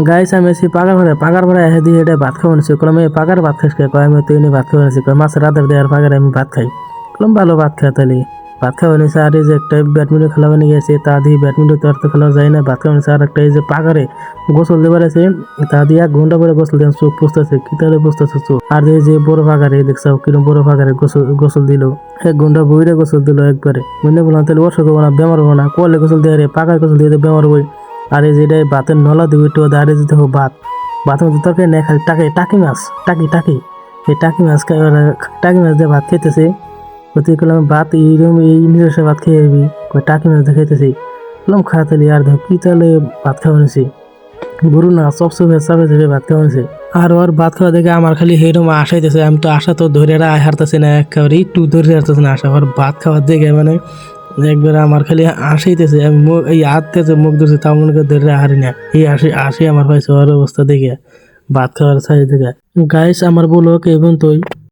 guys আমি আছি পাকার ভরে এসে দিয়ে এটা ভাত খাওয়া নিছি কলম এই পাকার ভাত খাইস কে কয় আমি তুই নি ভাত খাওয়া নিছি কয় মাছ রাতের দেয়ার পাকার আমি ভাত খাই কলম ভালো ভাত খাই তাহলে ভাত খাওয়া নিছে আর এই যে একটা ব্যাডমিন্টন খেলা বানিয়ে গেছে তা দিয়ে ব্যাডমিন্টন তো আর তো খেলা যায় না ভাত খাওয়া নিছে আর একটা এই যে পাকারে গোসল দেবার আছে তা দিয়ে 1 ঘন্টা পরে গোসল দেন চোখ পুষতেছে কি তাহলে পুষতেছে চোখ আর এই যে বড় পাকারে দেখছাও কিরম বড় পাকারে গোসল দিল 1 ঘন্টা বইরে গোসল দিল একবারে মনে বললাম তাহলে অসুখ হবো না বেমার হবো না কলে গোসল দিয়ে রে পাকার গোসল দিয়ে বেমার হবো আর এই যেটা ভাতের নলা দিবি একটু দাঁড়িয়ে দিতে হবে ভাতের মধ্যে তরকারি নেই খালি টাকি মাছ টাকি এই টাকি মাছ টাকি মাছ দিয়ে ভাত খেতেছে তুই করলাম ভাত এইরকম এই নিজস্ব ভাত খেয়ে যাবি টাকি মাছ দিয়ে খাইতেছি বললাম খাতালি আর দেখো কি তাহলে ভাত খাওয়া নিছি গরু না সবসময় চাপে চাপে ভাত খাওয়া নিছে আর ওর ভাত খাওয়া দেখে আমার খালি হেরম আশাইতেছে আমি তো আশা তো ধরে হারতেছি না একেবারে একটু ধরে হারতেছি না আশা ওর ভাত খাওয়ার দেখে মানে একবার আমার খালি আসাইতেছে আমি এই হাততেছে মুখ ধরছে তাও মনে করে ধরে হারি না এই আসি আমার পাইছে ওর অবস্থা দেখে ভাত খাওয়ার সাইজ দেখে গাইস আমার বলো কে এবং তুই